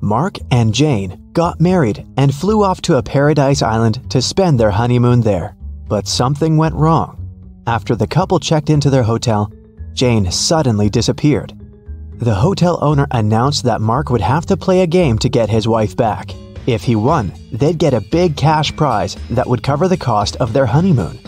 Mark and Jane got married and flew off to a paradise island to spend their honeymoon there. But something went wrong. After the couple checked into their hotel, Jane suddenly disappeared. The hotel owner announced that Mark would have to play a game to get his wife back. If he won, they'd get a big cash prize that would cover the cost of their honeymoon.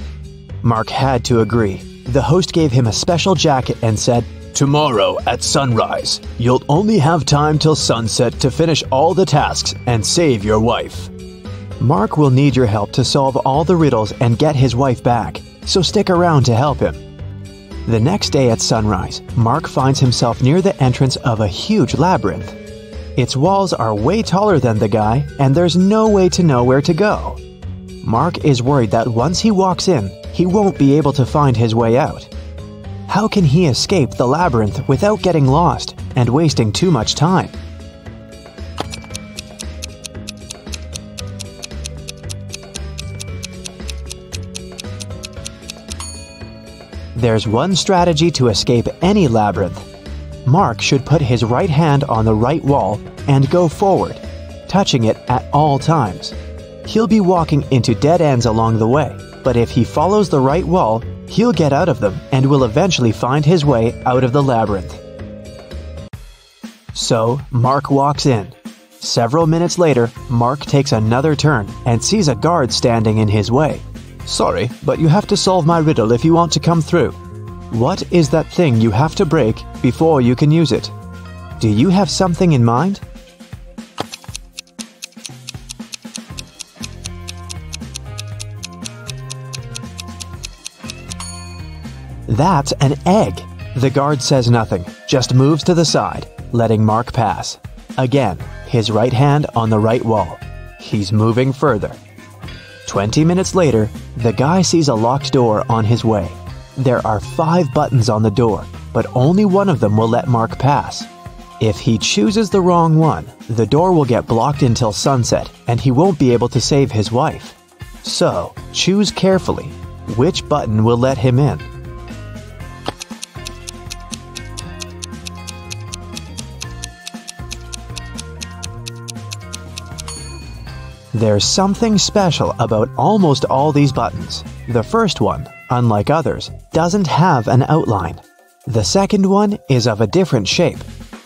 Mark had to agree. The host gave him a special jacket and said, "Tomorrow at sunrise, you'll only have time till sunset to finish all the tasks and save your wife. Mark will need your help to solve all the riddles and get his wife back, so stick around to help him." The next day at sunrise, Mark finds himself near the entrance of a huge labyrinth. Its walls are way taller than the guy, and there's no way to know where to go. Mark is worried that once he walks in, he won't be able to find his way out. How can he escape the labyrinth without getting lost and wasting too much time? There's one strategy to escape any labyrinth. Mark should put his right hand on the right wall and go forward, touching it at all times. He'll be walking into dead ends along the way, but if he follows the right wall, he'll get out of them and will eventually find his way out of the labyrinth. So, Mark walks in. Several minutes later, Mark takes another turn and sees a guard standing in his way. "Sorry, but you have to solve my riddle if you want to come through. What is that thing you have to break before you can use it? Do you have something in mind?" "That's an egg." The guard says nothing, just moves to the side, letting Mark pass. Again, his right hand on the right wall. He's moving further. 20 minutes later, the guy sees a locked door on his way. There are 5 buttons on the door, but only one of them will let Mark pass. If he chooses the wrong one, the door will get blocked until sunset, and he won't be able to save his wife. So, choose carefully. Which button will let him in? There's something special about almost all these buttons. The first one, unlike others, doesn't have an outline. The second one is of a different shape.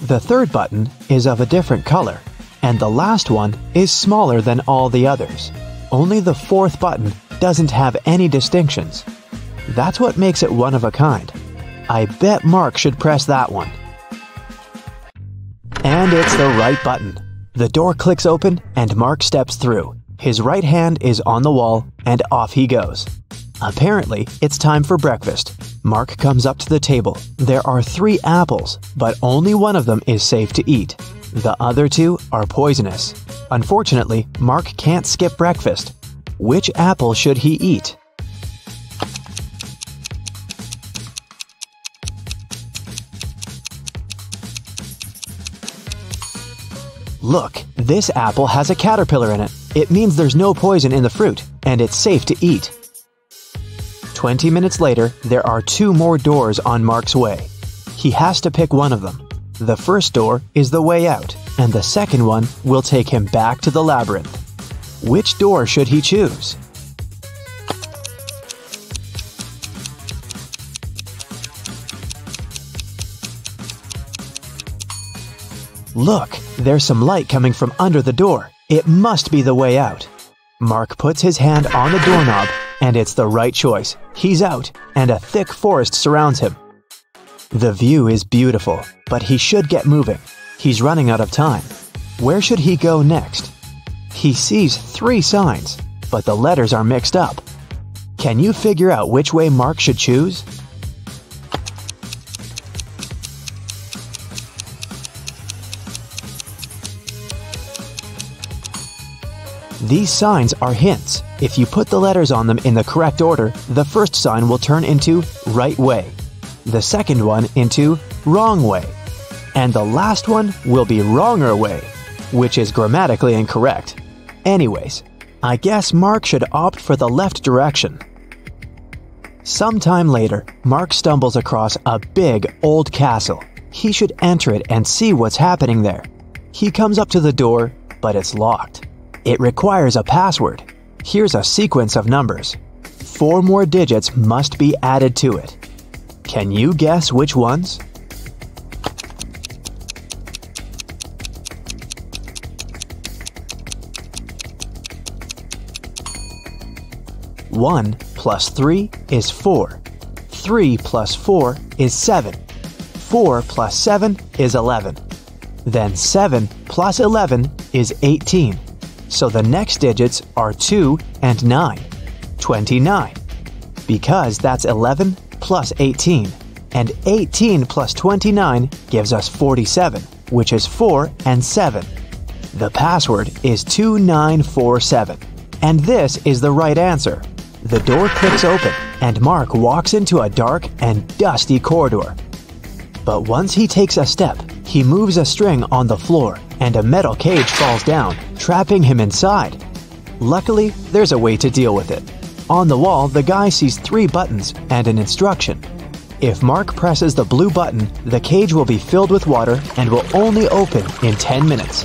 The third button is of a different color. And the last one is smaller than all the others. Only the fourth button doesn't have any distinctions. That's what makes it one of a kind. I bet Mark should press that one. And it's the right button. The door clicks open and Mark steps through. His right hand is on the wall and off he goes. Apparently, it's time for breakfast. Mark comes up to the table. There are 3 apples, but only one of them is safe to eat. The other 2 are poisonous. Unfortunately, Mark can't skip breakfast. Which apple should he eat? Look, this apple has a caterpillar in it. It means there's no poison in the fruit, and it's safe to eat. 20 minutes later, there are 2 more doors on Mark's way. He has to pick one of them. The first door is the way out, and the second one will take him back to the labyrinth. Which door should he choose? Look, there's some light coming from under the door. It must be the way out. Mark puts his hand on the doorknob, and it's the right choice. He's out, and a thick forest surrounds him. The view is beautiful, but he should get moving. He's running out of time. Where should he go next? He sees 3 signs, but the letters are mixed up. Can you figure out which way Mark should choose? These signs are hints. If you put the letters on them in the correct order, the first sign will turn into right way, the second one into wrong way, and the last one will be wronger way, which is grammatically incorrect. Anyways, I guess Mark should opt for the left direction. Sometime later, Mark stumbles across a big old castle. He should enter it and see what's happening there. He comes up to the door, but it's locked. It requires a password. Here's a sequence of numbers. 4 more digits must be added to it. Can you guess which ones? One plus 3 is 4. 3 plus 4 is 7. 4 plus 7 is 11. Then 7 plus 11 is 18. So the next digits are 2 and 9. 29. Because that's 11 plus 18. And 18 plus 29 gives us 47, which is 4 and 7. The password is 2947. And this is the right answer. The door clicks open, and Mark walks into a dark and dusty corridor. But once he takes a step, he moves a string on the floor, and a metal cage falls down, trapping him inside. Luckily, there's a way to deal with it. On the wall, the guy sees 3 buttons and an instruction. If Mark presses the blue button, the cage will be filled with water and will only open in 10 minutes.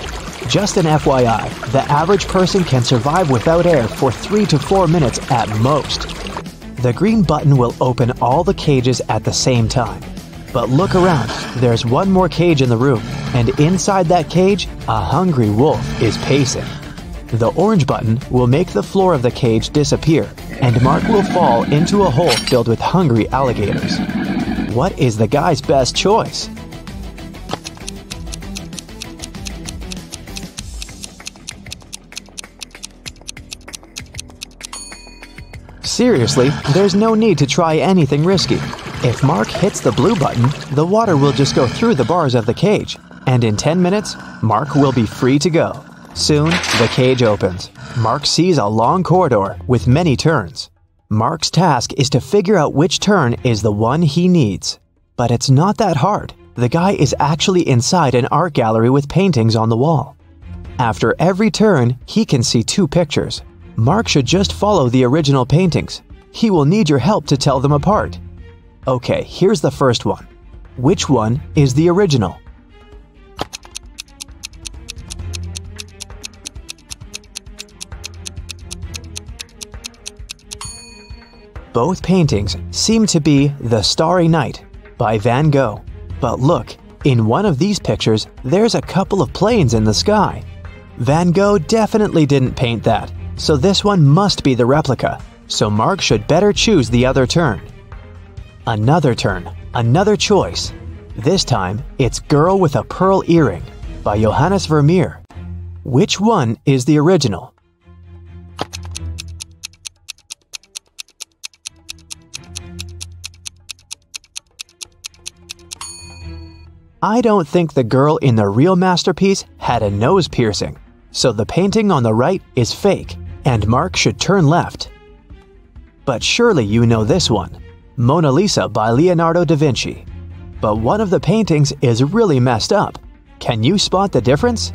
Just an FYI, the average person can survive without air for 3 to 4 minutes at most. The green button will open all the cages at the same time. But look around, there's one more cage in the room, and inside that cage, a hungry wolf is pacing. The orange button will make the floor of the cage disappear, and Mark will fall into a hole filled with hungry alligators. What is the guy's best choice? Seriously, there's no need to try anything risky. If Mark hits the blue button, the water will just go through the bars of the cage, and in 10 minutes, Mark will be free to go. Soon, the cage opens. Mark sees a long corridor with many turns. Mark's task is to figure out which turn is the one he needs. But it's not that hard. The guy is actually inside an art gallery with paintings on the wall. After every turn, he can see 2 pictures. Mark should just follow the original paintings. He will need your help to tell them apart. Okay, here's the first one. Which one is the original? Both paintings seem to be The Starry Night by Van Gogh. But look, in one of these pictures, there's a couple of planes in the sky. Van Gogh definitely didn't paint that, so this one must be the replica. So Mark should better choose the other turn. Another turn, another choice. This time, it's Girl with a Pearl Earring by Johannes Vermeer. Which one is the original? I don't think the girl in the real masterpiece had a nose piercing, so the painting on the right is fake, and Mark should turn left. But surely you know this one, Mona Lisa by Leonardo da Vinci. But one of the paintings is really messed up. Can you spot the difference?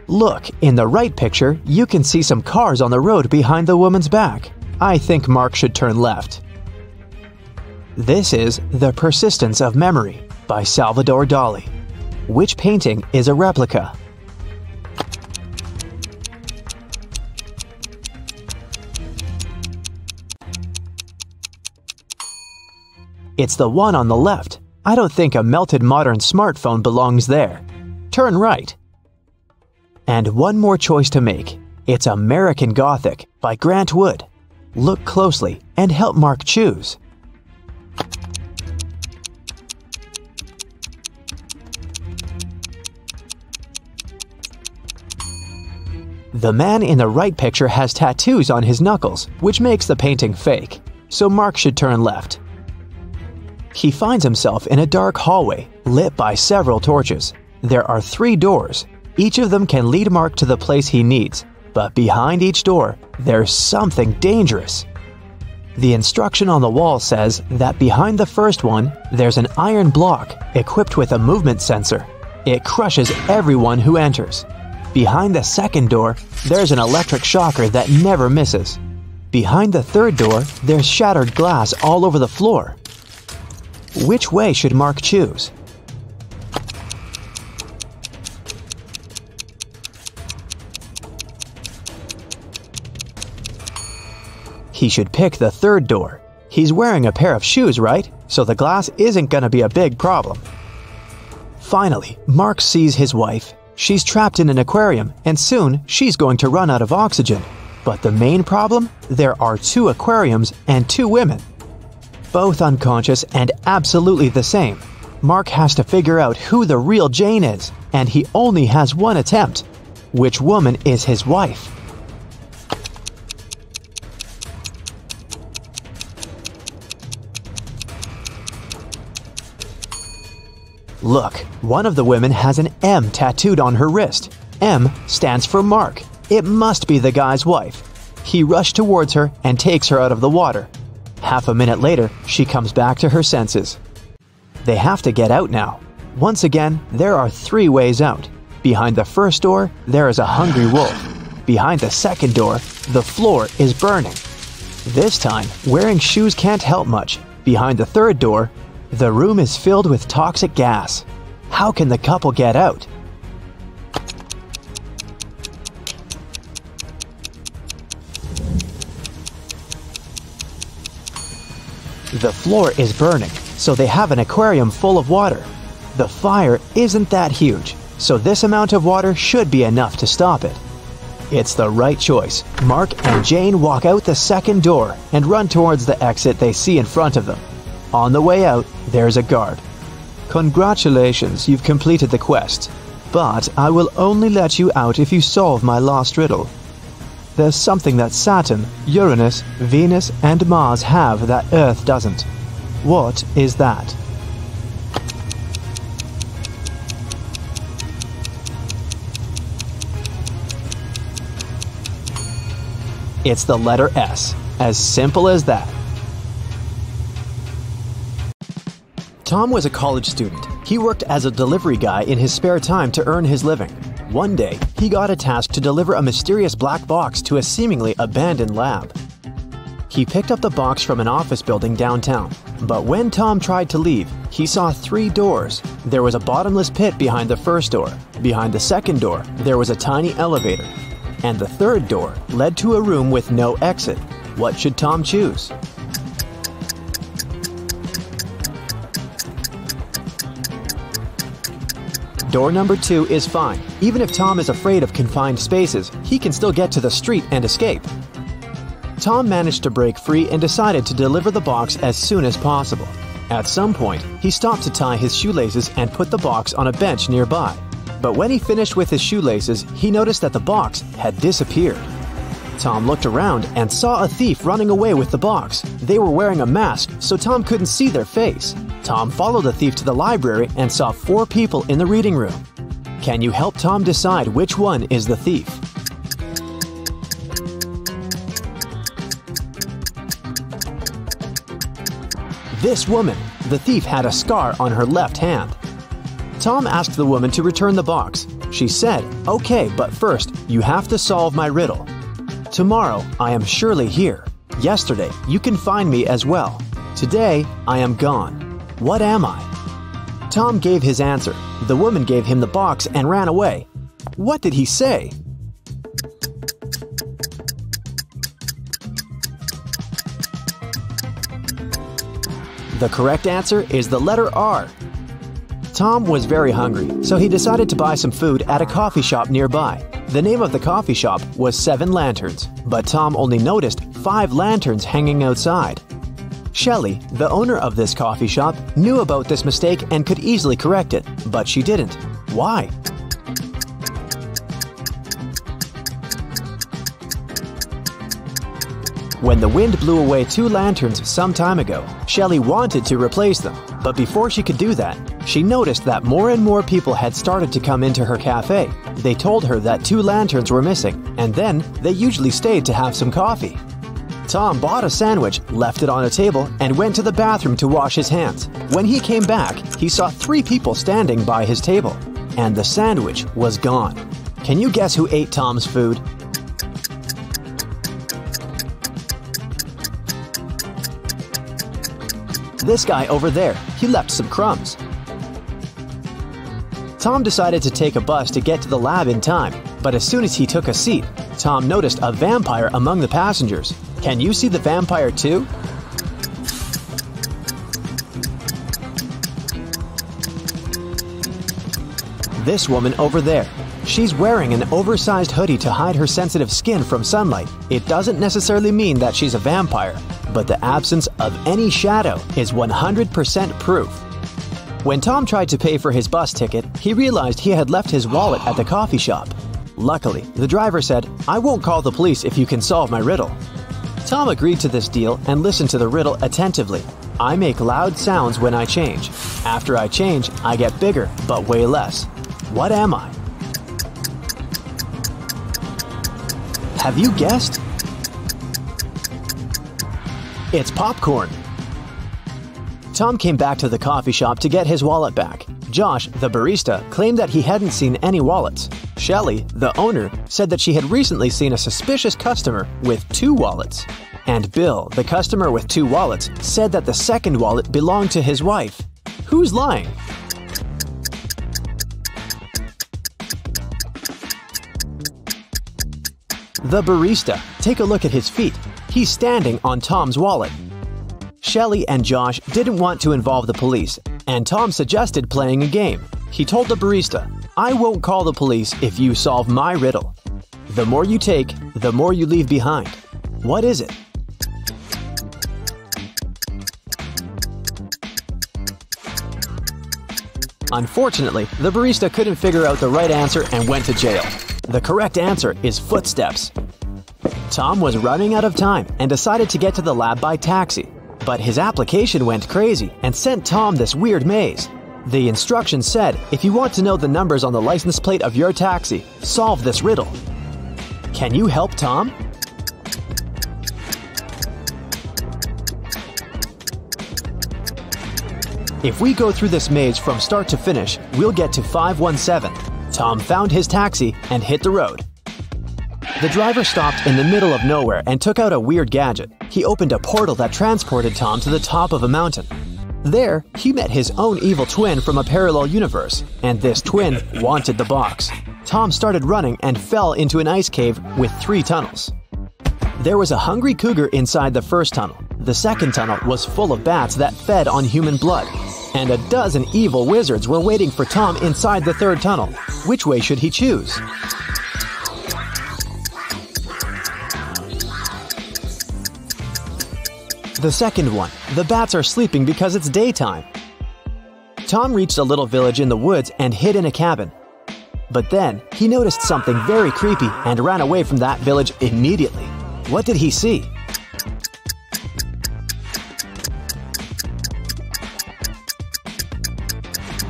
Look, in the right picture, you can see some cars on the road behind the woman's back. I think Mark should turn left. This is The Persistence of Memory by Salvador Dali. Which painting is a replica? It's the one on the left. I don't think a melted modern smartphone belongs there. Turn right. And one more choice to make. It's American Gothic by Grant Wood. Look closely and help Mark choose. The man in the right picture has tattoos on his knuckles, which makes the painting fake, so Mark should turn left. He finds himself in a dark hallway, lit by several torches. There are 3 doors. Each of them can lead Mark to the place he needs, but behind each door, there's something dangerous. The instruction on the wall says that behind the first one, there's an iron block equipped with a movement sensor. It crushes everyone who enters. Behind the second door, there's an electric shocker that never misses. Behind the third door, there's shattered glass all over the floor. Which way should Mark choose? He should pick the third door. He's wearing a pair of shoes, right? So the glass isn't gonna be a big problem. Finally, Mark sees his wife. She's trapped in an aquarium, and soon she's going to run out of oxygen. But the main problem? There are 2 aquariums and 2 women. Both unconscious and absolutely the same. Mark has to figure out who the real Jane is, and he only has one attempt. Which woman is his wife? Look, one of the women has an M tattooed on her wrist. M stands for Mark. It must be the guy's wife. He rushed towards her and takes her out of the water. Half a minute later, she comes back to her senses. They have to get out now. Once again, there are 3 ways out. Behind the first door, there is a hungry wolf. Behind the second door, the floor is burning. This time, wearing shoes can't help much. Behind the third door, the room is filled with toxic gas. How can the couple get out? The floor is burning, so they have an aquarium full of water. The fire isn't that huge, so this amount of water should be enough to stop it. It's the right choice. Mark and Jane walk out the second door and run towards the exit they see in front of them. On the way out, there's a guard. Congratulations, you've completed the quest. But I will only let you out if you solve my last riddle. There's something that Saturn, Uranus, Venus, and Mars have that Earth doesn't. What is that? It's the letter S. As simple as that. Tom was a college student. He worked as a delivery guy in his spare time to earn his living. One day, he got a task to deliver a mysterious black box to a seemingly abandoned lab. He picked up the box from an office building downtown, but when Tom tried to leave, he saw 3 doors. There was a bottomless pit behind the first door. Behind the second door, there was a tiny elevator. And the third door led to a room with no exit. What should Tom choose? Door number 2 is fine. Even if Tom is afraid of confined spaces, he can still get to the street and escape. Tom managed to break free and decided to deliver the box as soon as possible. At some point, he stopped to tie his shoelaces and put the box on a bench nearby. But when he finished with his shoelaces, he noticed that the box had disappeared. Tom looked around and saw a thief running away with the box. They were wearing a mask, so Tom couldn't see their face. Tom followed the thief to the library and saw 4 people in the reading room. Can you help Tom decide which one is the thief? This woman, the thief, had a scar on her left hand. Tom asked the woman to return the box. She said, "Okay, but first, you have to solve my riddle. Tomorrow, I am surely here. Yesterday, you can find me as well. Today, I am gone. What am I?" Tom gave his answer. The woman gave him the box and ran away. What did he say? The correct answer is the letter R. Tom was very hungry, so he decided to buy some food at a coffee shop nearby. The name of the coffee shop was 7 Lanterns, but Tom only noticed 5 lanterns hanging outside. Shelley, the owner of this coffee shop, knew about this mistake and could easily correct it, but she didn't. Why? When the wind blew away 2 lanterns some time ago, Shelley wanted to replace them, but before she could do that, she noticed that more and more people had started to come into her cafe. They told her that 2 lanterns were missing, and then they usually stayed to have some coffee. Tom bought a sandwich, left it on a table, and went to the bathroom to wash his hands. When he came back, he saw 3 people standing by his table, and the sandwich was gone. Can you guess who ate Tom's food? This guy over there, he left some crumbs. Tom decided to take a bus to get to the lab in time, but as soon as he took a seat, Tom noticed a vampire among the passengers. Can you see the vampire too? This woman over there. She's wearing an oversized hoodie to hide her sensitive skin from sunlight. It doesn't necessarily mean that she's a vampire, but the absence of any shadow is 100% proof. When Tom tried to pay for his bus ticket, he realized he had left his wallet at the coffee shop. Luckily, the driver said, "I won't call the police if you can solve my riddle." Tom agreed to this deal and listened to the riddle attentively. I make loud sounds when I change. After I change, I get bigger, but way less. What am I? Have you guessed? It's popcorn. Tom came back to the coffee shop to get his wallet back. Josh, the barista, claimed that he hadn't seen any wallets. Shelley, the owner, said that she had recently seen a suspicious customer with 2 wallets. And Bill, the customer with 2 wallets, said that the second wallet belonged to his wife. Who's lying? The barista. Take a look at his feet. He's standing on Tom's wallet. Shelley and Josh didn't want to involve the police, and Tom suggested playing a game. He told the barista, "I won't call the police if you solve my riddle. The more you take, the more you leave behind. What is it?" Unfortunately, the barista couldn't figure out the right answer and went to jail. The correct answer is footsteps. Tom was running out of time and decided to get to the lab by taxi. But his application went crazy and sent Tom this weird maze. The instructions said, if you want to know the numbers on the license plate of your taxi, solve this riddle. Can you help Tom? If we go through this maze from start to finish, we'll get to 517. Tom found his taxi and hit the road. The driver stopped in the middle of nowhere and took out a weird gadget. He opened a portal that transported Tom to the top of a mountain. There, he met his own evil twin from a parallel universe, and this twin wanted the box. Tom started running and fell into an ice cave with 3 tunnels. There was a hungry cougar inside the first tunnel. The second tunnel was full of bats that fed on human blood. And a dozen evil wizards were waiting for Tom inside the third tunnel. Which way should he choose? The second one. The bats are sleeping because it's daytime. Tom reached a little village in the woods and hid in a cabin. But then, he noticed something very creepy and ran away from that village immediately. What did he see?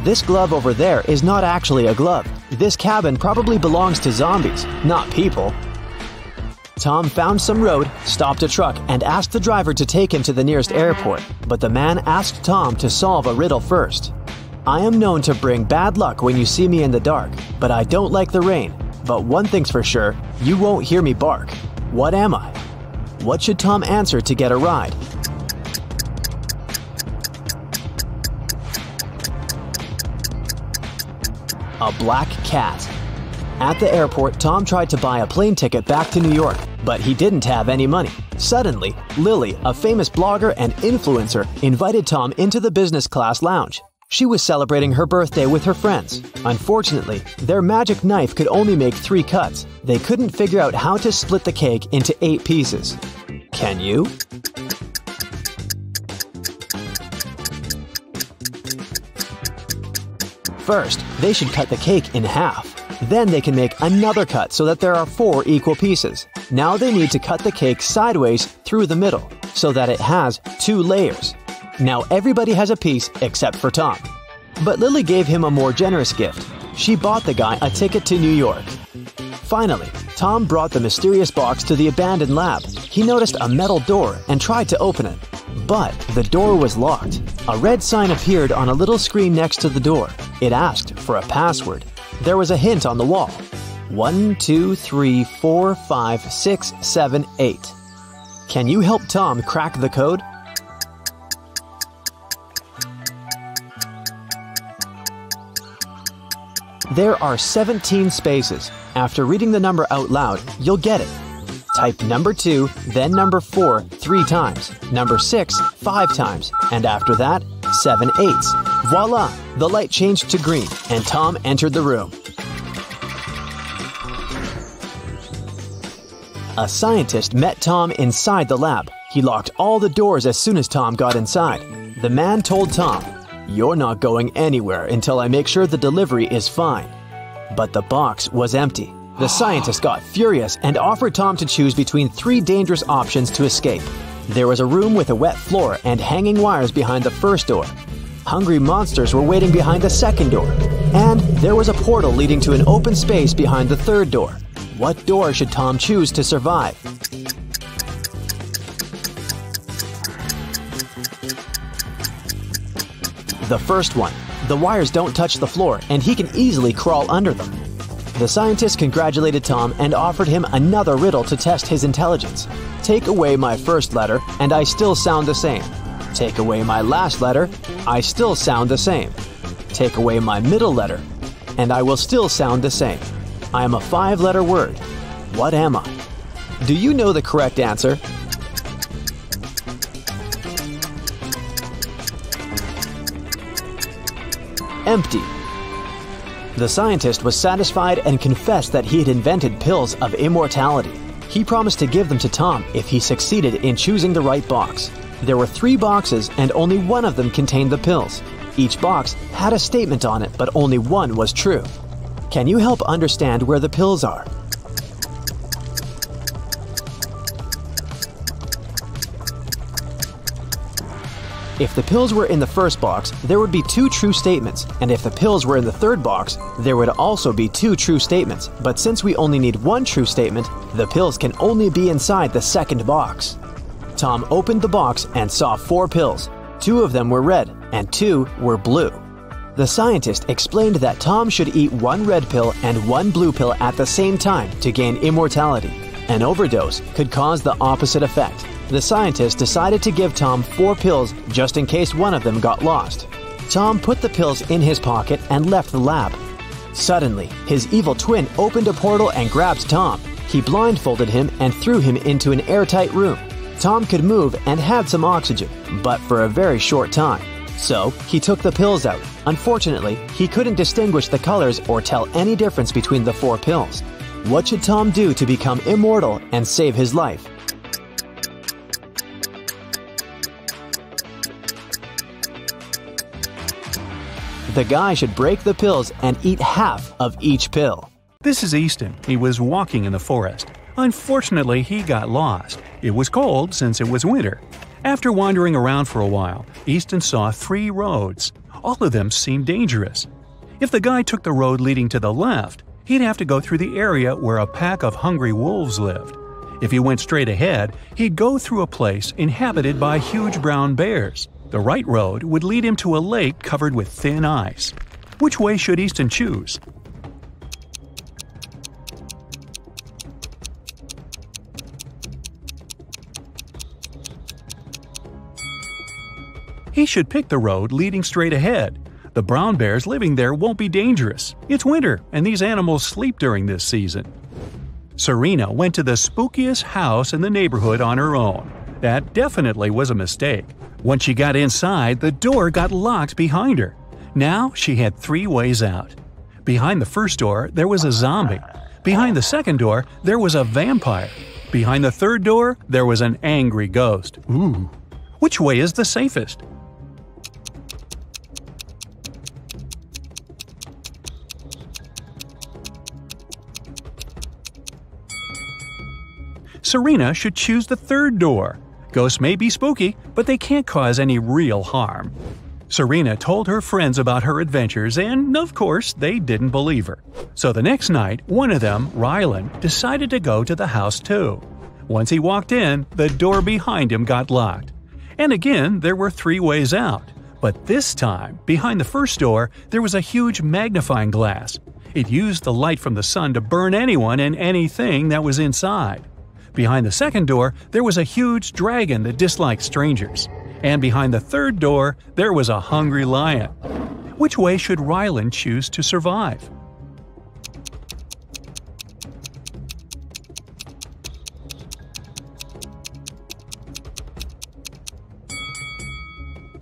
This glove over there is not actually a glove. This cabin probably belongs to zombies, not people. Tom found some road, stopped a truck, and asked the driver to take him to the nearest airport. But the man asked Tom to solve a riddle first. I am known to bring bad luck when you see me in the dark, but I don't like the rain. But one thing's for sure, you won't hear me bark. What am I? What should Tom answer to get a ride? A black cat. At the airport, Tom tried to buy a plane ticket back to New York, but he didn't have any money. Suddenly, Lily, a famous blogger and influencer, invited Tom into the business class lounge. She was celebrating her birthday with her friends. Unfortunately, their magic knife could only make 3 cuts. They couldn't figure out how to split the cake into 8 pieces. Can you? First, they should cut the cake in half. Then they can make another cut so that there are 4 equal pieces. Now they need to cut the cake sideways through the middle, so that it has 2 layers. Now everybody has a piece except for Tom. But Lily gave him a more generous gift. She bought the guy a ticket to New York. Finally, Tom brought the mysterious box to the abandoned lab. He noticed a metal door and tried to open it. But the door was locked. A red sign appeared on a little screen next to the door. It asked for a password. There was a hint on the wall. 1, 2, 3, 4, 5, 6, 7, 8. Can you help Tom crack the code? There are 17 spaces. After reading the number out loud, you'll get it. Type number 2, then number 4 3 times, number 6 5 times, and after that, 7 eighths. Voila! The light changed to green, and Tom entered the room. A scientist met Tom inside the lab. He locked all the doors as soon as Tom got inside. The man told Tom, "You're not going anywhere until I make sure the delivery is fine." But the box was empty. The scientist got furious and offered Tom to choose between 3 dangerous options to escape. There was a room with a wet floor and hanging wires behind the first door. Hungry monsters were waiting behind the second door. And there was a portal leading to an open space behind the third door. What door should Tom choose to survive? The first one. The wires don't touch the floor and he can easily crawl under them. The scientist congratulated Tom and offered him another riddle to test his intelligence. Take away my first letter and I still sound the same. Take away my last letter, I still sound the same. Take away my middle letter, and I will still sound the same. I am a 5-letter word. What am I? Do you know the correct answer? Empty. The scientist was satisfied and confessed that he had invented pills of immortality. He promised to give them to Tom if he succeeded in choosing the right box. There were 3 boxes and only one of them contained the pills. Each box had a statement on it, but only one was true. Can you help understand where the pills are? If the pills were in the first box, there would be 2 true statements, and if the pills were in the third box, there would also be 2 true statements. But since we only need 1 true statement, the pills can only be inside the second box. Tom opened the box and saw 4 pills. 2 of them were red, and 2 were blue. The scientist explained that Tom should eat 1 red pill and 1 blue pill at the same time to gain immortality. An overdose could cause the opposite effect. The scientist decided to give Tom 4 pills just in case one of them got lost. Tom put the pills in his pocket and left the lab. Suddenly, his evil twin opened a portal and grabbed Tom. He blindfolded him and threw him into an airtight room. Tom could move and had some oxygen, but for a very short time. So, he took the pills out. Unfortunately, he couldn't distinguish the colors or tell any difference between the 4 pills. What should Tom do to become immortal and save his life? The guy should break the pills and eat half of each pill. This is Easton. He was walking in the forest. Unfortunately, he got lost. It was cold since it was winter. After wandering around for a while, Easton saw 3 roads. All of them seemed dangerous. If the guy took the road leading to the left, he'd have to go through the area where a pack of hungry wolves lived. If he went straight ahead, he'd go through a place inhabited by huge brown bears. The right road would lead him to a lake covered with thin ice. Which way should Easton choose? He should pick the road leading straight ahead. The brown bears living there won't be dangerous. It's winter, and these animals sleep during this season. Serena went to the spookiest house in the neighborhood on her own. That definitely was a mistake. Once she got inside, the door got locked behind her. Now she had 3 ways out. Behind the first door, there was a zombie. Behind the second door, there was a vampire. Behind the third door, there was an angry ghost. Ooh. Which way is the safest? Serena should choose the third door. Ghosts may be spooky, but they can't cause any real harm. Serena told her friends about her adventures and, of course, they didn't believe her. So the next night, one of them, Rylan, decided to go to the house too. Once he walked in, the door behind him got locked. And again, there were 3 ways out. But this time, behind the first door, there was a huge magnifying glass. It used the light from the sun to burn anyone and anything that was inside. Behind the second door, there was a huge dragon that disliked strangers. And behind the third door, there was a hungry lion. Which way should Rylan choose to survive?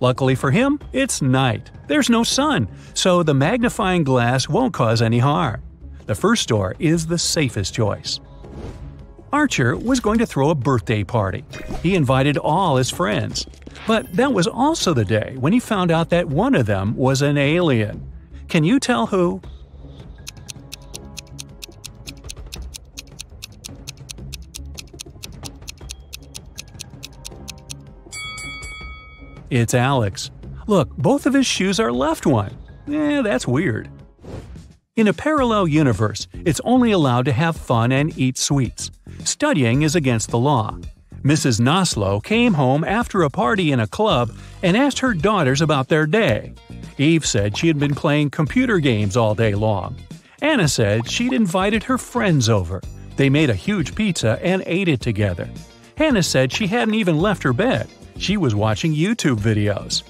Luckily for him, it's night. There's no sun, so the magnifying glass won't cause any harm. The first door is the safest choice. Archer was going to throw a birthday party. He invited all his friends. But that was also the day when he found out that one of them was an alien. Can you tell who? It's Alex. Look, both of his shoes are left one. That's weird. In a parallel universe, it's only allowed to have fun and eat sweets. Studying is against the law. Mrs. Noslow came home after a party in a club and asked her daughters about their day. Eve said she had been playing computer games all day long. Anna said she'd invited her friends over. They made a huge pizza and ate it together. Hannah said she hadn't even left her bed. She was watching YouTube videos.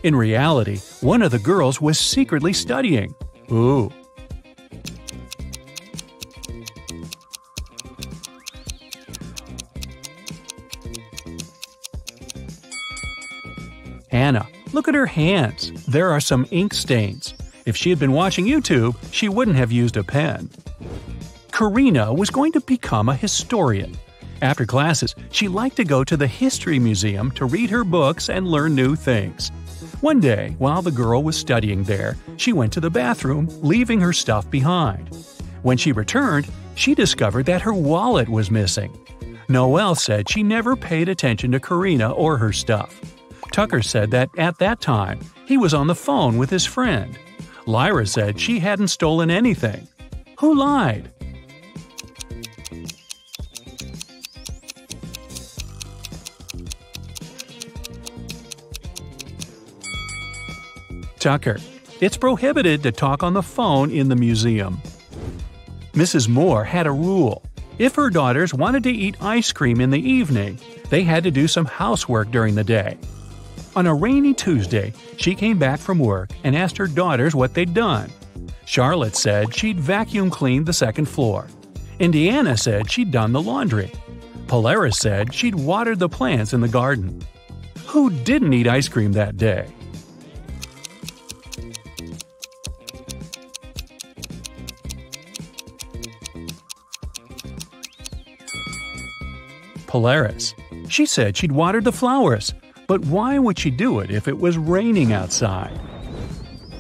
In reality, one of the girls was secretly studying. Ooh. Hannah, look at her hands. There are some ink stains. If she had been watching YouTube, she wouldn't have used a pen. Karina was going to become a historian. After classes, she liked to go to the History Museum to read her books and learn new things. One day, while the girl was studying there, she went to the bathroom, leaving her stuff behind. When she returned, she discovered that her wallet was missing. Noelle said she never paid attention to Karina or her stuff. Tucker said that at that time, he was on the phone with his friend. Lyra said she hadn't stolen anything. Who lied? Tucker. It's prohibited to talk on the phone in the museum. Mrs. Moore had a rule. If her daughters wanted to eat ice cream in the evening, they had to do some housework during the day. On a rainy Tuesday, she came back from work and asked her daughters what they'd done. Charlotte said she'd vacuum cleaned the second floor. Indiana said she'd done the laundry. Polaris said she'd watered the plants in the garden. Who didn't eat ice cream that day? Polaris. She said she'd watered the flowers. But why would she do it if it was raining outside?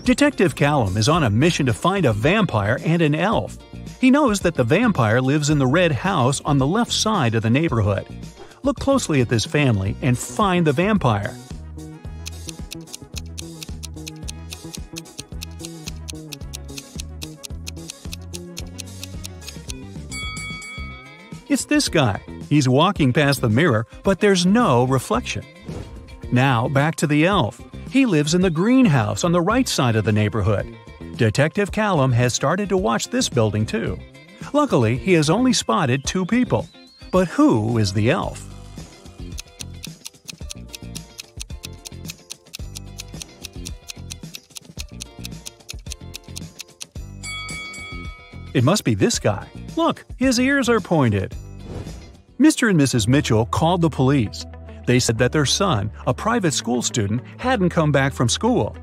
Detective Callum is on a mission to find a vampire and an elf. He knows that the vampire lives in the red house on the left side of the neighborhood. Look closely at this family and find the vampire. It's this guy. He's walking past the mirror, but there's no reflection. Now, back to the elf. He lives in the greenhouse on the right side of the neighborhood. Detective Callum has started to watch this building too. Luckily, he has only spotted 2 people. But who is the elf? It must be this guy. Look, his ears are pointed. Mr. and Mrs. Mitchell called the police. They said that their son, a private school student, hadn't come back from school.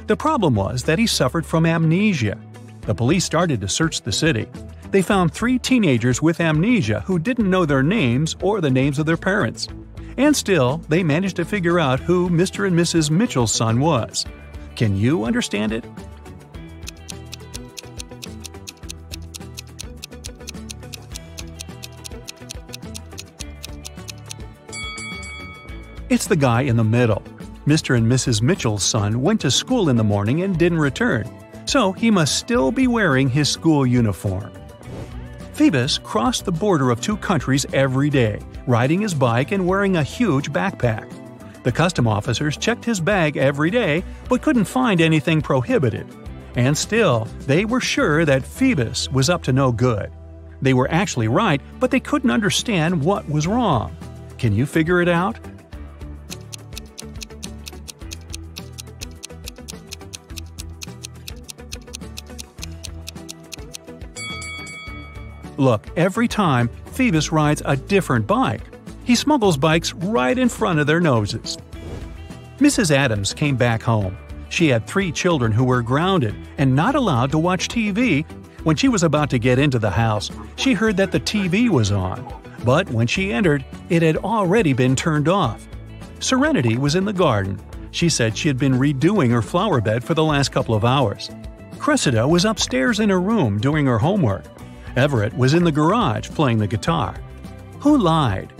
The problem was that he suffered from amnesia. The police started to search the city. They found 3 teenagers with amnesia who didn't know their names or the names of their parents. And still, they managed to figure out who Mr. and Mrs. Mitchell's son was. Can you understand it? It's the guy in the middle. Mr. and Mrs. Mitchell's son went to school in the morning and didn't return, so he must still be wearing his school uniform. Phoebus crossed the border of 2 countries every day, riding his bike and wearing a huge backpack. The custom officers checked his bag every day but couldn't find anything prohibited. And still, they were sure that Phoebus was up to no good. They were actually right, but they couldn't understand what was wrong. Can you figure it out? Look, every time, Phoebus rides a different bike. He smuggles bikes right in front of their noses. Mrs. Adams came back home. She had 3 children who were grounded and not allowed to watch TV. When she was about to get into the house, she heard that the TV was on. But when she entered, it had already been turned off. Serenity was in the garden. She said she had been redoing her flower bed for the last couple of hours. Cressida was upstairs in her room doing her homework. Everett was in the garage playing the guitar. Who lied?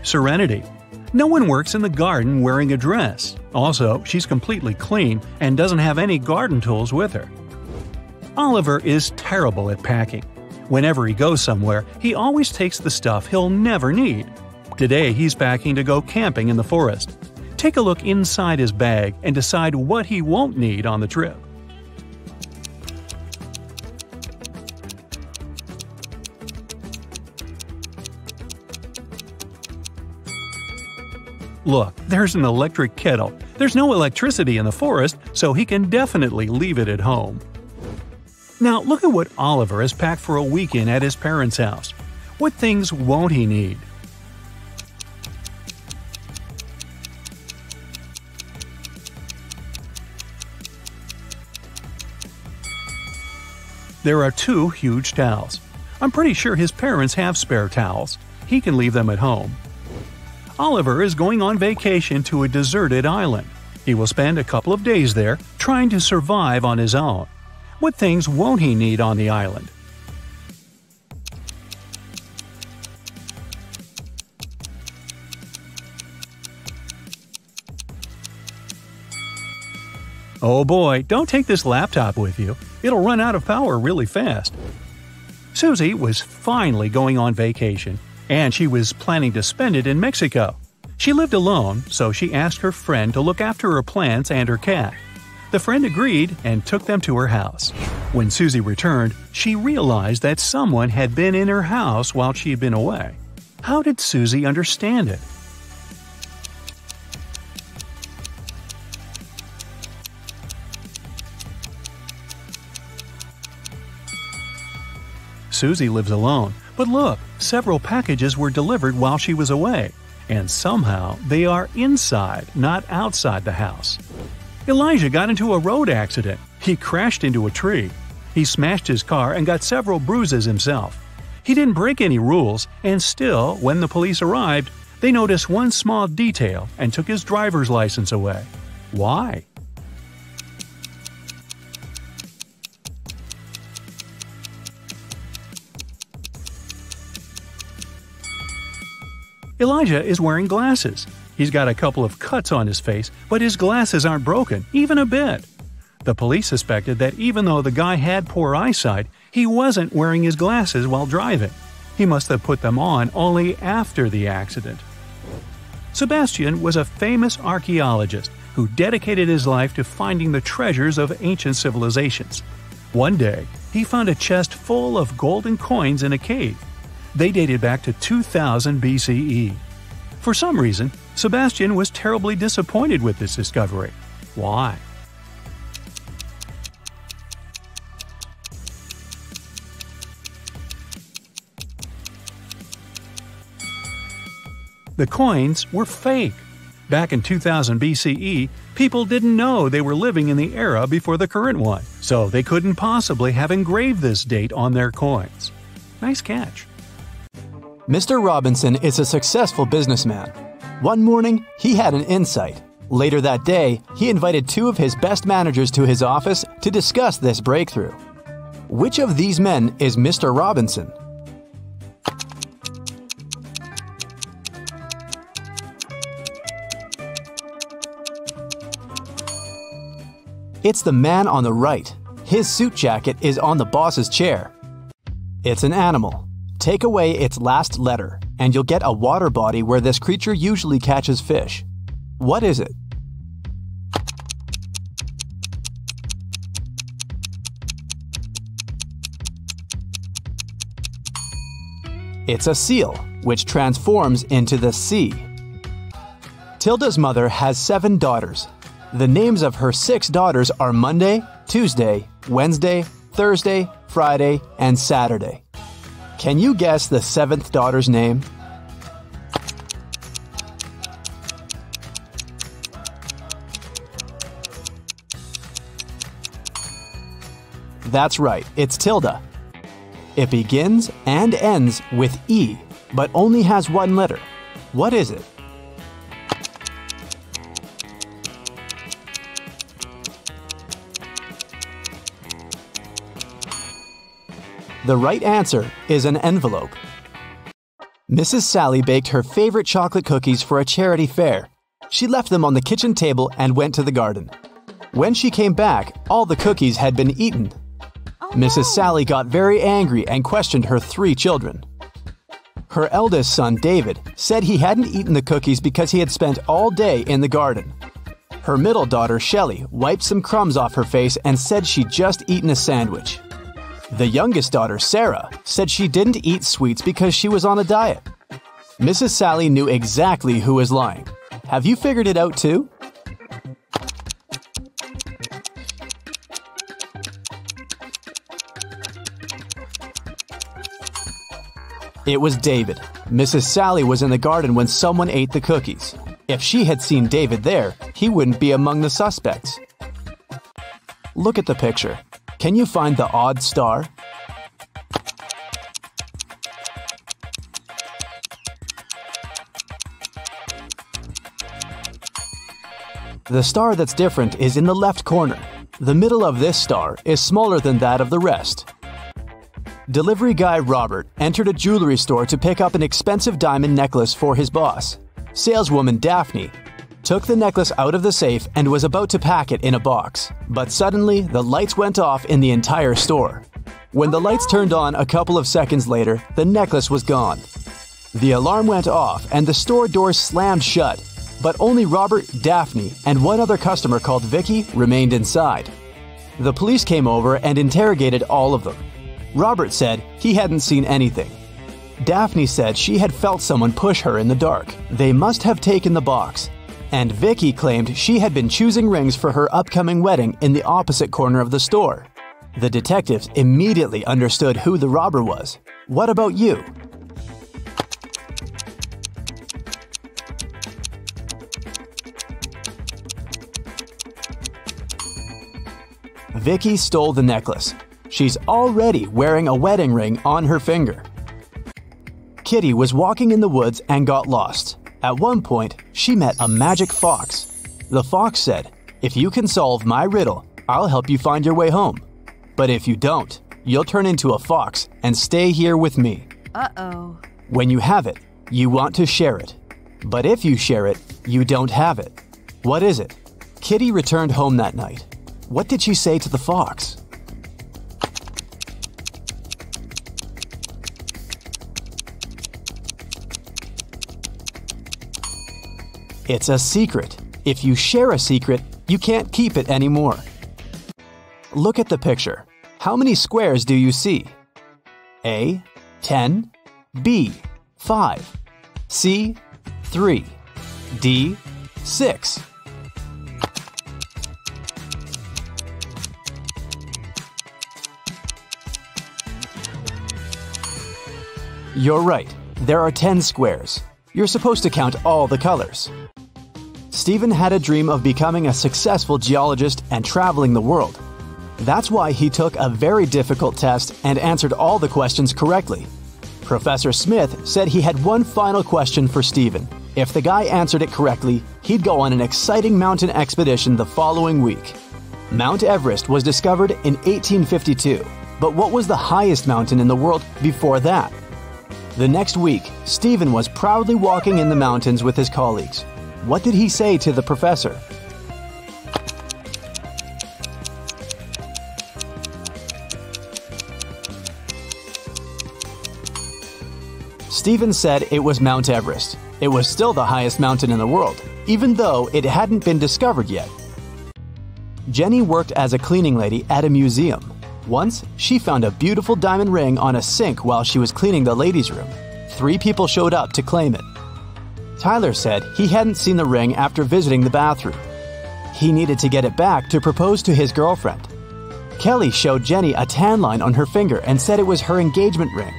Serenity. No one works in the garden wearing a dress. Also, she's completely clean and doesn't have any garden tools with her. Oliver is terrible at packing. Whenever he goes somewhere, he always takes the stuff he'll never need. Today, he's packing to go camping in the forest. Take a look inside his bag and decide what he won't need on the trip. Look, there's an electric kettle. There's no electricity in the forest, so he can definitely leave it at home. Now look at what Oliver has packed for a weekend at his parents' house. What things won't he need? There are 2 huge towels. I'm pretty sure his parents have spare towels. He can leave them at home. Oliver is going on vacation to a deserted island. He will spend a couple of days there, trying to survive on his own. What things won't he need on the island? Oh boy, don't take this laptop with you. It'll run out of power really fast. Susie was finally going on vacation, and she was planning to spend it in Mexico. She lived alone, so she asked her friend to look after her plants and her cat. The friend agreed and took them to her house. When Susie returned, she realized that someone had been in her house while she had been away. How did Susie understand it? Susie lives alone, but look, several packages were delivered while she was away, and somehow they are inside, not outside the house. Elijah got into a road accident. He crashed into a tree. He smashed his car and got several bruises himself. He didn't break any rules, and still, when the police arrived, they noticed one small detail and took his driver's license away. Why? Elijah is wearing glasses. He's got a couple of cuts on his face, but his glasses aren't broken, even a bit. The police suspected that even though the guy had poor eyesight, he wasn't wearing his glasses while driving. He must have put them on only after the accident. Sebastian was a famous archaeologist who dedicated his life to finding the treasures of ancient civilizations. One day, he found a chest full of golden coins in a cave. They dated back to 2000 BCE. For some reason, Sebastian was terribly disappointed with this discovery. Why? The coins were fake. Back in 2000 BCE, people didn't know they were living in the era before the current one, so they couldn't possibly have engraved this date on their coins. Nice catch. Mr. Robinson is a successful businessman. One morning, he had an insight. Later that day, he invited 2 of his best managers to his office to discuss this breakthrough. Which of these men is Mr. Robinson? It's the man on the right. His suit jacket is on the boss's chair. It's an animal. Take away its last letter, and you'll get a water body where this creature usually catches fish. What is it? It's a seal, which transforms into the sea. Tilda's mother has 7 daughters. The names of her 6 daughters are Monday, Tuesday, Wednesday, Thursday, Friday, and Saturday. Can you guess the seventh daughter's name? That's right, it's Tilda. It begins and ends with E, but only has one letter. What is it? The right answer is an envelope. Mrs. Sally baked her favorite chocolate cookies for a charity fair. She left them on the kitchen table and went to the garden. When she came back, all the cookies had been eaten. Mrs. Sally got very angry and questioned her 3 children. Her eldest son, David, said he hadn't eaten the cookies because he had spent all day in the garden. Her middle daughter, Shelley, wiped some crumbs off her face and said she'd just eaten a sandwich. The youngest daughter, Sarah, said she didn't eat sweets because she was on a diet. Mrs. Sally knew exactly who was lying. Have you figured it out too? It was David. Mrs. Sally was in the garden when someone ate the cookies. If she had seen David there, he wouldn't be among the suspects. Look at the picture. Can you find the odd star? The star that's different is in the left corner. The middle of this star is smaller than that of the rest. Delivery guy Robert entered a jewelry store to pick up an expensive diamond necklace for his boss. Saleswoman Daphne took the necklace out of the safe and was about to pack it in a box. But suddenly, the lights went off in the entire store. When the lights turned on a couple of seconds later, the necklace was gone. The alarm went off and the store doors slammed shut. But only Robert, Daphne, and one other customer called Vicky remained inside. The police came over and interrogated all of them. Robert said he hadn't seen anything. Daphne said she had felt someone push her in the dark. They must have taken the box. And Vicky claimed she had been choosing rings for her upcoming wedding in the opposite corner of the store. The detectives immediately understood who the robber was. What about you? Vicky stole the necklace. She's already wearing a wedding ring on her finger. Kitty was walking in the woods and got lost. At one point, she met a magic fox. The fox said, "If you can solve my riddle, I'll help you find your way home. But if you don't, you'll turn into a fox and stay here with me." Uh-oh. When you have it, you want to share it. But if you share it, you don't have it. What is it? Kitty returned home that night. What did she say to the fox? It's a secret. If you share a secret, you can't keep it anymore. Look at the picture. How many squares do you see? A, 10, B, 5, C, 3, D, 6. You're right. There are 10 squares. You're supposed to count all the colors. Stephen had a dream of becoming a successful geologist and traveling the world. That's why he took a very difficult test and answered all the questions correctly. Professor Smith said he had one final question for Stephen. If the guy answered it correctly, he'd go on an exciting mountain expedition the following week. Mount Everest was discovered in 1852, but what was the highest mountain in the world before that? The next week, Stephen was proudly walking in the mountains with his colleagues. What did he say to the professor? Stephen said it was Mount Everest. It was still the highest mountain in the world, even though it hadn't been discovered yet. Jenny worked as a cleaning lady at a museum. Once, she found a beautiful diamond ring on a sink while she was cleaning the ladies' room. 3 people showed up to claim it. Tyler said he hadn't seen the ring after visiting the bathroom. He needed to get it back to propose to his girlfriend. Kelly showed Jenny a tan line on her finger and said it was her engagement ring.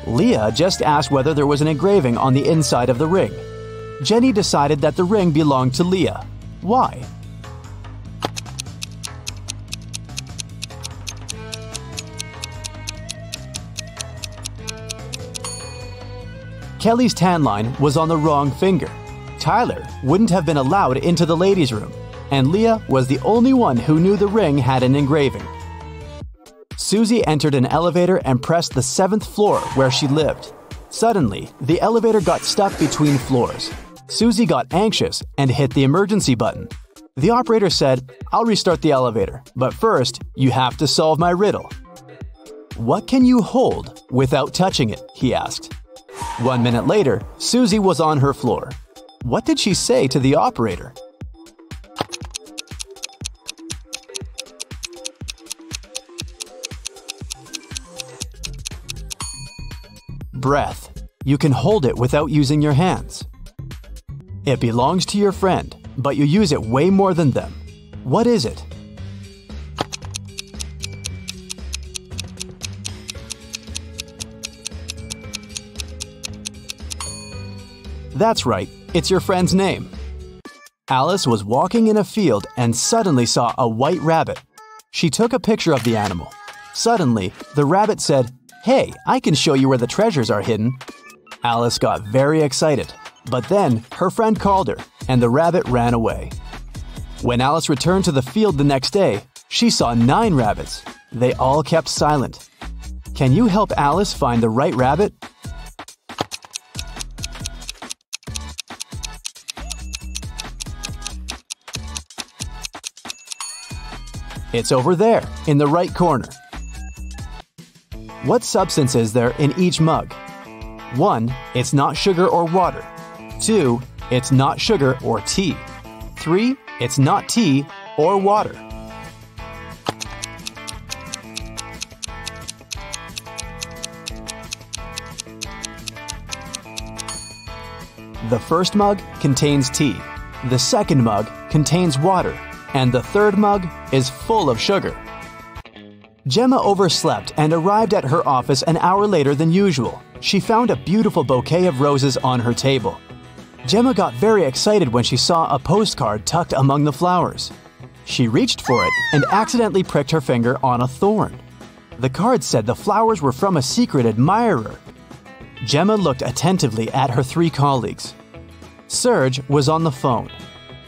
Leah just asked whether there was an engraving on the inside of the ring. Jenny decided that the ring belonged to Leah. Why? Kelly's tan line was on the wrong finger. Tyler wouldn't have been allowed into the ladies' room, and Leah was the only one who knew the ring had an engraving. Susie entered an elevator and pressed the 7th floor where she lived. Suddenly, the elevator got stuck between floors. Susie got anxious and hit the emergency button. The operator said, "I'll restart the elevator, but first, you have to solve my riddle." "What can you hold without touching it?" he asked. 1 minute later, Susie was on her floor. What did she say to the operator? Breath. You can hold it without using your hands. It belongs to your friend, but you use it way more than them. What is it? That's right, it's your friend's name. Alice was walking in a field and suddenly saw a white rabbit. She took a picture of the animal. Suddenly, the rabbit said, "Hey, I can show you where the treasures are hidden." Alice got very excited, but then her friend called her and the rabbit ran away. When Alice returned to the field the next day, she saw 9 rabbits. They all kept silent. Can you help Alice find the right rabbit? It's over there, in the right corner. What substance is there in each mug? 1. It's not sugar or water. 2. It's not sugar or tea. 3. It's not tea or water. The first mug contains tea. The second mug contains water. And the third mug is full of sugar. Gemma overslept and arrived at her office an hour later than usual. She found a beautiful bouquet of roses on her table. Gemma got very excited when she saw a postcard tucked among the flowers. She reached for it and accidentally pricked her finger on a thorn. The card said the flowers were from a secret admirer. Gemma looked attentively at her 3 colleagues. Serge was on the phone.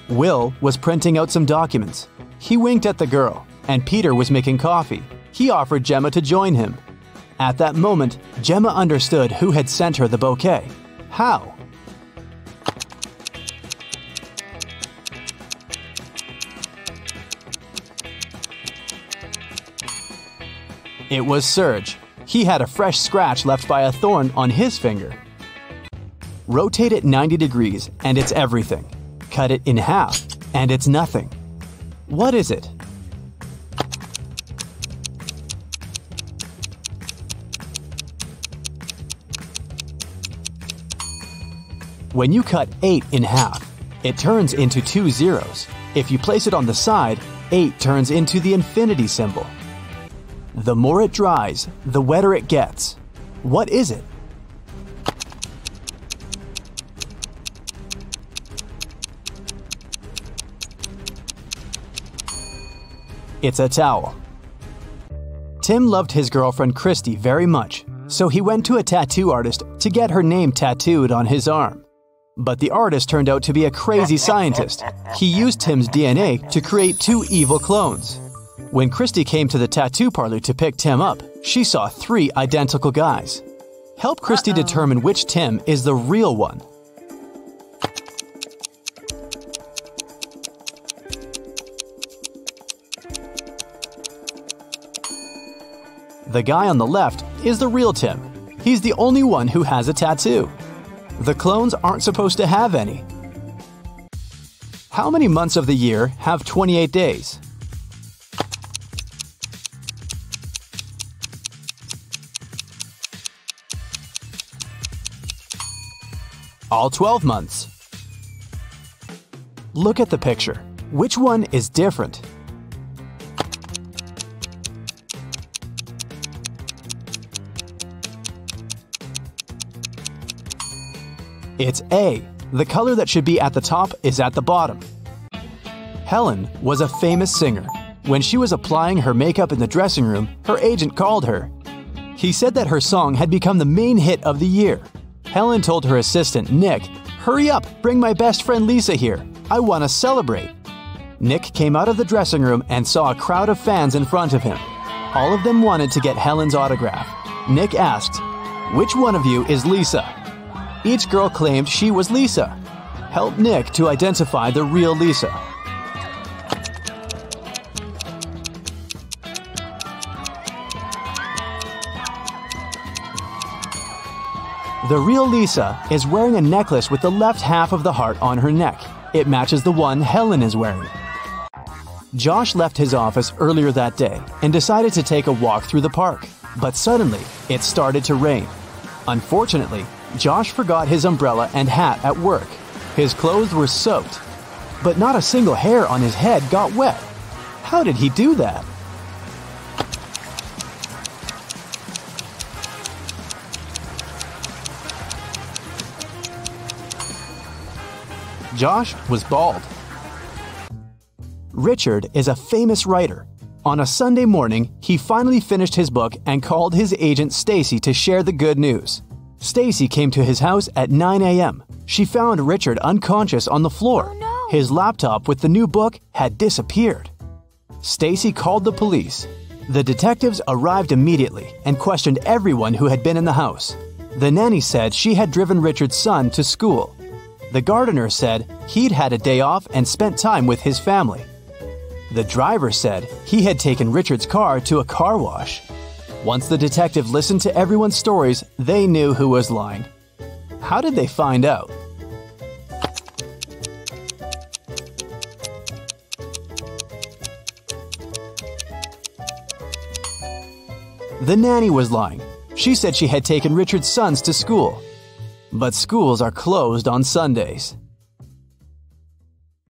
Will was printing out some documents. He winked at the girl, and Peter was making coffee. He offered Gemma to join him. At that moment, Gemma understood who had sent her the bouquet. How? It was Serge. He had a fresh scratch left by a thorn on his finger. Rotate it 90 degrees, and it's everything. Cut it in half, and it's nothing. What is it? When you cut 8 in half, it turns into 2 zeros. If you place it on the side, 8 turns into the infinity symbol. The more it dries, the wetter it gets. What is it? It's a towel. Tim loved his girlfriend Christy very much, so he went to a tattoo artist to get her name tattooed on his arm. But the artist turned out to be a crazy scientist. He used Tim's DNA to create 2 evil clones. When Christy came to the tattoo parlor to pick Tim up, she saw 3 identical guys. Help Christy determine which Tim is the real one. The guy on the left is the real Tim. He's the only one who has a tattoo. The clones aren't supposed to have any. How many months of the year have 28 days? All 12 months. Look at the picture. Which one is different? It's A. The color that should be at the top is at the bottom. Helen was a famous singer. When she was applying her makeup in the dressing room, her agent called her. He said that her song had become the main hit of the year. Helen told her assistant, Nick, "Hurry up, bring my best friend Lisa here. I want to celebrate." Nick came out of the dressing room and saw a crowd of fans in front of him. All of them wanted to get Helen's autograph. Nick asked, "Which one of you is Lisa?" Each girl claimed she was Lisa. Help Nick to identify the real Lisa. The real Lisa is wearing a necklace with the left half of the heart on her neck. It matches the one Helen is wearing. Josh left his office earlier that day and decided to take a walk through the park. But suddenly, it started to rain. Unfortunately, Josh forgot his umbrella and hat at work. His clothes were soaked, but not a single hair on his head got wet. How did he do that? Josh was bald. Richard is a famous writer. On a Sunday morning, he finally finished his book and called his agent Stacy to share the good news. Stacy came to his house at 9 a.m. She found Richard unconscious on the floor. Oh, no. His laptop with the new book had disappeared. Stacy called the police. The detectives arrived immediately and questioned everyone who had been in the house. The nanny said she had driven Richard's son to school. The gardener said he'd had a day off and spent time with his family. The driver said he had taken Richard's car to a car wash. Once the detective listened to everyone's stories, they knew who was lying. How did they find out? The nanny was lying. She said she had taken Richard's sons to school. But schools are closed on Sundays.